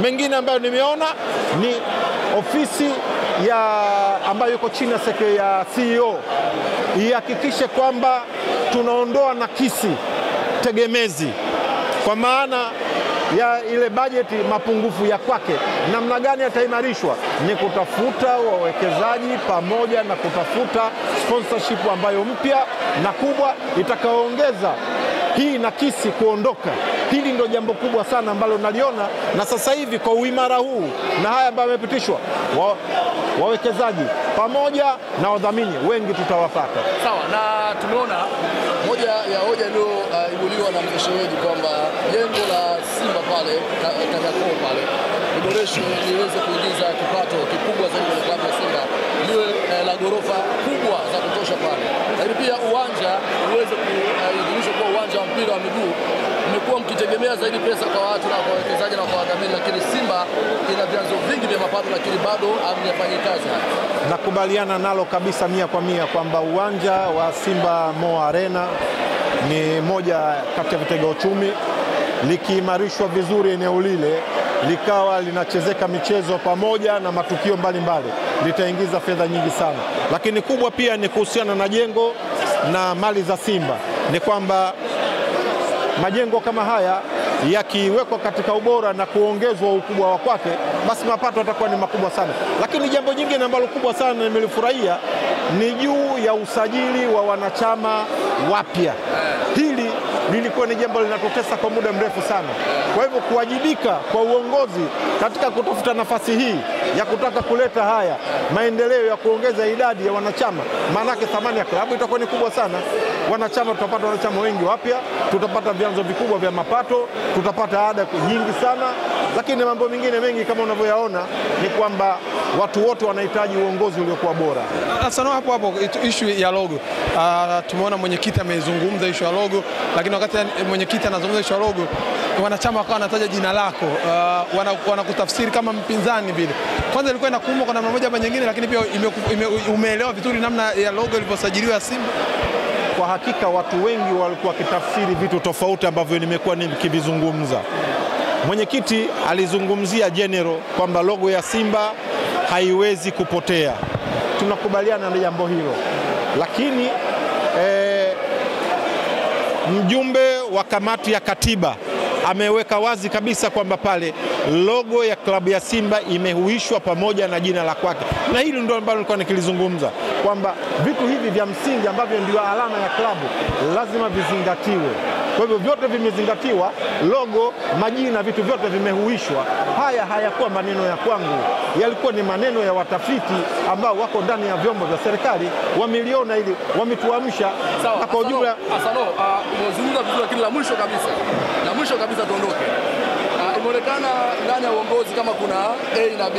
Mengine ambayo nimeona ni ofisi ambayo iko chini ya CEO ihakikishe kwamba tunaondoa nakisi tegemezi, kwa maana ya ile bajeti mapungufu ya kwake. Namna gani yataimarishwa? Ni kutafuta wawekezaji pamoja na kutafuta sponsorship ambayo mpya na kubwa itakaoongeza hii nakisi kuondoka. Hili ndio jambo kubwa sana ambalo naliona, na sasa hivi kwa uimara huu na haya ambayo yamepitishwa, wawekezaji pamoja na wadhamini wengi tutawapata. Sawa, na tumeona moja ya hoja iliyoibuliwa na mshauri kwamba jengo la Simba pale Kariakoo pale liboreshwe liweze kuingiza kipato kikubwa zaidi kwa klabu ya Simba, liwe la ghorofa kubwa za kutosha pale, lakini pia uwanja uweze kuidhinishwa kuwa uwanja wa mpira wa miguu. Mmekuwa mkitegemea zaidi pesa kwa watu na kwa wawekezaji na kwa wadhamini, lakini Simba ina vyanzo vingi vya mapato lakini bado hamjafanyi kazi. Nakubaliana nalo kabisa 100% kwamba uwanja wa Simba Mo Arena ni moja kati ya vitega uchumi. Likiimarishwa vizuri eneo lile, likawa linachezeka michezo pamoja na matukio mbalimbali, litaingiza fedha nyingi sana. Lakini kubwa pia ni kuhusiana na jengo na mali za Simba, ni kwamba majengo kama haya yakiwekwa katika ubora na kuongezwa ukubwa wa kwake, basi mapato yatakuwa ni makubwa sana. Lakini jambo jingine ambalo kubwa sana nimelifurahia ni juu ya usajili wa wanachama wapya. Hili lilikuwa ni jambo linatotesa kwa muda mrefu sana. Kwa hivyo kuwajibika kwa uongozi katika kutafuta nafasi hii ya kutaka kuleta haya maendeleo ya kuongeza idadi ya wanachama, maanake thamani ya klabu itakuwa ni kubwa sana. Wanachama, tutapata wanachama wengi wapya, tutapata vyanzo vikubwa vya mapato, tutapata ada nyingi sana. Lakini mambo mengine mengi kama unavyoyaona ni kwamba watu wote wanahitaji uongozi uliokuwa bora. Sasa hapo issue ya logo, tumeona mwenyekiti amezungumza issue ya logo, lakini wakati mwenyekiti anazungumza issue ya logo, wanachama wakawa wanataja jina lako, wanakutafsiri kama mpinzani vile. Kwanza ilikuwa inakuuma kwa namna moja ama nyingine, lakini pia umeelewa vizuri namna ya logo ilivyosajiliwa Simba. Kwa hakika watu wengi walikuwa wakitafsiri vitu tofauti ambavyo nimekuwa nikivizungumza. Mwenyekiti alizungumzia general kwamba logo ya Simba haiwezi kupotea. Tunakubaliana na jambo hilo. Lakini mjumbe wa kamati ya katiba ameweka wazi kabisa kwamba pale logo ya klabu ya Simba imehuishwa pamoja na jina la kwake. Na hili ndio ambalo nilikuwa nikilizungumza, kwamba vitu hivi vya msingi ambavyo ndio alama ya klabu lazima vizingatiwe. Kwa hivyo vyote vimezingatiwa, logo, majina, vitu vyote vimehuishwa. Haya hayakuwa maneno ya kwangu, yalikuwa ni maneno ya watafiti ambao wako ndani ya vyombo vya serikali, wameliona ili wametuamsha. Na kwa ujumla umezungumza vizuri, lakini la mwisho kabisa tuondoke. Imeonekana ndani ya uongozi kama kuna A na B,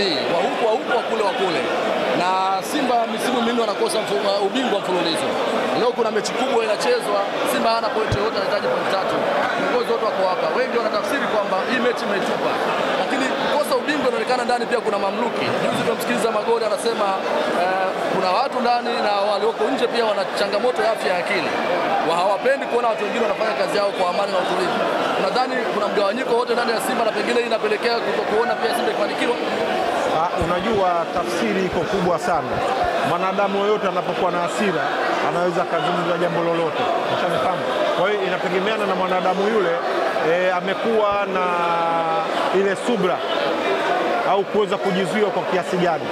wa huku wa kule. Na Simba misimu mingi wanakosa ubingwa mfululizo. Leo kuna mechi kubwa inachezwa, Simba hana pointi yote, anahitaji pointi 3. Viongozi wote wako hapa. Wengi wanatafsiri kwamba hii mechi imetupa. Lakini kukosa ubingwa inaonekana ndani pia kuna mamluki. Juzi tunamsikiliza Magoli anasema kuna watu ndani na walioko nje pia wana changamoto ya afya ya akili. Hawapendi kuona watu wengine wanafanya kazi yao kwa amani na utulivu. Nadhani kuna mgawanyiko wote ndani ya Simba na pengine hii inapelekea kutokuona pia Simba ikifanikiwa. Unajua tafsiri iko kubwa sana. Mwanadamu yoyote anapokuwa na hasira anaweza kuzungumza jambo lolote. Unanifahamu? Kwa hiyo inategemeana na mwanadamu yule amekuwa na ile subra au kuweza kujizuia kwa kiasi gani.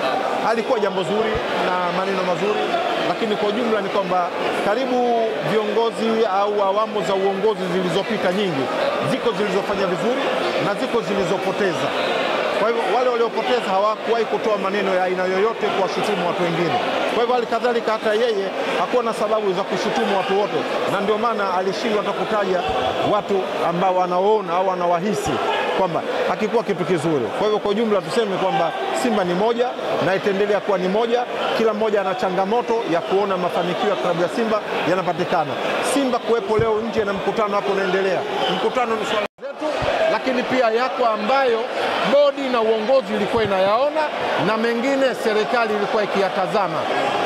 Halikuwa jambo zuri na maneno mazuri, lakini kwa jumla ni kwamba karibu viongozi au awamu za uongozi zilizopita nyingi, ziko zilizofanya vizuri na ziko zilizopoteza. Kwa hivyo wale waliopoteza hawakuwahi kutoa maneno ya aina yoyote kuwashutumu watu wengine. Kwa hivyo alikadhalika hata yeye hakuwa na sababu za kushutumu watu wote, na ndio maana alishindwa hata kutaja watu ambao wanaona au wanawahisi kwamba hakikuwa kitu kizuri. Kwa hivyo kwa jumla tuseme kwamba Simba ni moja na itaendelea kuwa ni moja. Kila mmoja ana changamoto ya kuona mafanikio ya klabu ya Simba yanapatikana. Simba kuwepo leo nje na mkutano hapo unaendelea. Mkutano ni swala zetu, lakini pia yako ambayo bodi na uongozi ilikuwa inayaona na mengine serikali ilikuwa ikiyatazama.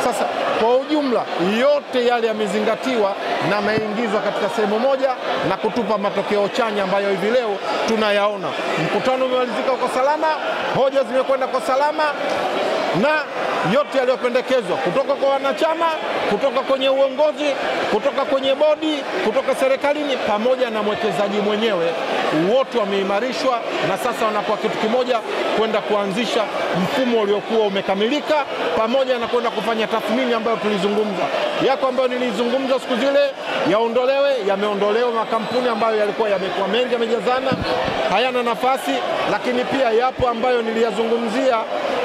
Sasa kwa ujumla yote yale yamezingatiwa na ameingizwa katika sehemu moja na kutupa matokeo chanya ambayo hivi leo tunayaona. Mkutano umemalizika kwa salama, hoja zimekwenda kwa salama, na yote yaliyopendekezwa kutoka kwa wanachama, kutoka kwenye uongozi, kutoka kwenye bodi, kutoka serikalini pamoja na mwekezaji mwenyewe, wote wameimarishwa na sasa wanakuwa kitu kimoja, kwenda kuanzisha mfumo uliokuwa umekamilika, pamoja na kwenda kufanya tathmini ambayo tulizungumza. Yako ambayo nilizungumza siku zile yaondolewe, yameondolewa. Makampuni ambayo yalikuwa yamekuwa mengi, yamejazana, hayana nafasi, lakini pia yapo ambayo niliyazungumzia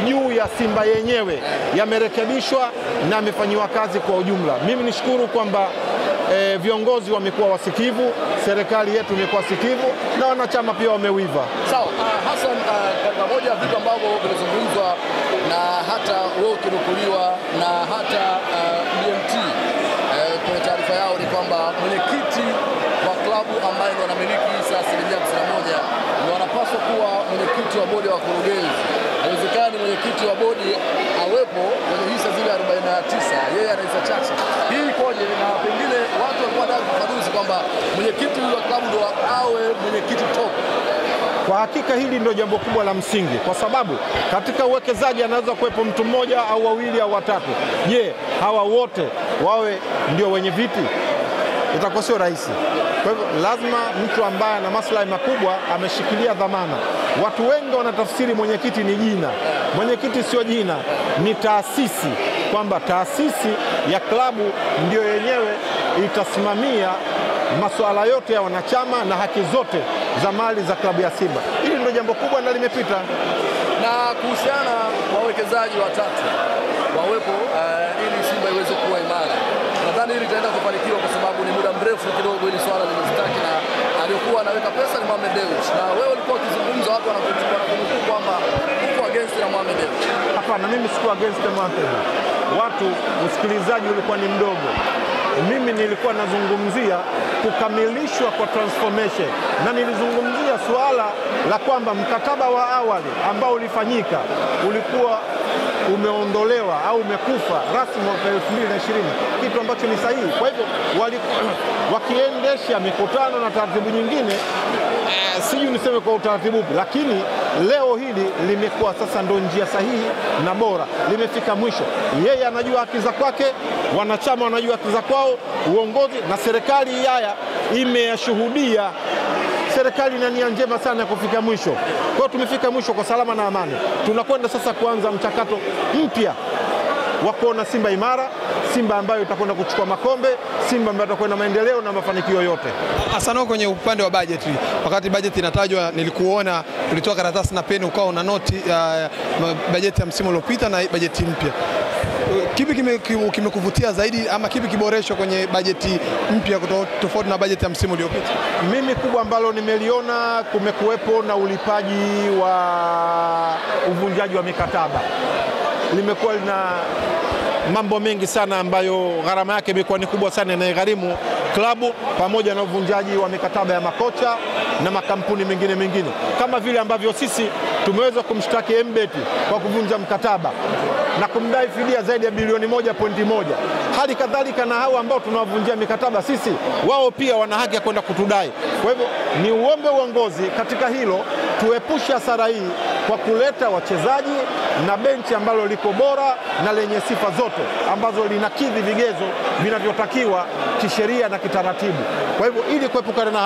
juu ya Simba yenyewe yamerekebishwa na yamefanyiwa kazi kwa ujumla. Mimi nishukuru kwamba viongozi wamekuwa wasikivu, serikali yetu imekuwa sikivu na wanachama pia wamewiva. Sawa, Hassan, katika moja ya vitu ambavyo vinazungumzwa na hata wewe ukinukuliwa na hata BMT kwenye taarifa yao ni kwamba mwenyekiti wa klabu ambaye ndo anamiliki hisa 51% ndio anapaswa kuwa mwenyekiti wa bodi ya wakurugenzi. Haiwezekani mwenyekiti wa bodi awepo kwenye hisa zile 49, yeye ana hisa chache. Hii ikoje? Na pengine watu walikuwa wanataka kufafanuzi kwamba mwenyekiti wa klabu ndo awe mwenyekiti top. Kwa hakika hili ndio jambo kubwa la msingi, kwa sababu katika uwekezaji anaweza kuwepo mtu mmoja au wawili au watatu. Je, hawa wote wawe ndio wenye viti? Itakuwa sio rahisi. Kwa hivyo lazima mtu ambaye ana maslahi makubwa ameshikilia dhamana. Watu wengi wanatafsiri mwenyekiti ni jina. Mwenyekiti sio jina, ni taasisi, kwamba taasisi ya klabu ndio yenyewe itasimamia masuala yote ya wanachama na haki zote za mali za klabu ya Simba. Hili ndio jambo kubwa na limepita. Na kuhusiana na wawekezaji watatu wawepo ili Simba iweze kuwa imara, nadhani hili litaenda kufanikiwa kwa sababu ni muda mrefu kidogo ili swala limestaki, na aliyokuwa anaweka pesa ni Mohamed Dewji. Na wewe ulikuwa ukizungumza, watu wanakunukuu kwamba uko against na Mohamed Dewji. Hapana, mimi sikuwa against Mohamed Dewji. Watu, usikilizaji ulikuwa ni mdogo. Mimi nilikuwa nazungumzia kukamilishwa kwa transformation, na nilizungumzia suala la kwamba mkataba wa awali ambao ulifanyika ulikuwa umeondolewa au umekufa rasmi mwaka 2020, kitu ambacho ni sahihi. Kwa hivyo wakiendesha mikutano na taratibu nyingine, sijui niseme kwa utaratibu upi, lakini leo hili limekuwa sasa ndo njia sahihi na bora, limefika mwisho. Yeye anajua haki za kwake, wanachama wanajua haki za kwao, uongozi na serikali haya imeyashuhudia. Serikali ina nia njema sana ya kufika mwisho. Kwa hiyo tumefika mwisho kwa salama na amani. Tunakwenda sasa kuanza mchakato mpya wa kuona Simba imara, Simba ambayo itakwenda kuchukua makombe, Simba ambayo itakwenda maendeleo na mafanikio yote. Asante. Kwenye upande wa budget, wakati budget inatajwa nilikuona ulitoa karatasi na peni ukao na noti budget ya msimu uliopita na budget mpya. Kipi kimekuvutia zaidi ama kipi kiboreshwa kwenye bajeti mpya tofauti na bajeti ya msimu uliopita? Mimi kubwa ambalo nimeliona, kumekuwepo na ulipaji wa uvunjaji wa mikataba. Limekuwa lina mambo mengi sana ambayo gharama yake imekuwa ni kubwa sana, inayogharimu klabu, pamoja na uvunjaji wa mikataba ya makocha na makampuni mengine, kama vile ambavyo sisi tumeweza kumshtaki Mbeti kwa kuvunja mkataba na kumdai fidia zaidi ya bilioni 1.1. Hali kadhalika na hao ambao tunawavunjia mikataba sisi, wao pia wana haki ya kwenda kutudai. Kwa hivyo ni uombe uongozi katika hilo, tuepushe hasara hii kwa kuleta wachezaji na benchi ambalo liko bora na lenye sifa zote ambazo linakidhi vigezo vinavyotakiwa kisheria na kitaratibu. Kwa hivyo ili kuepukana na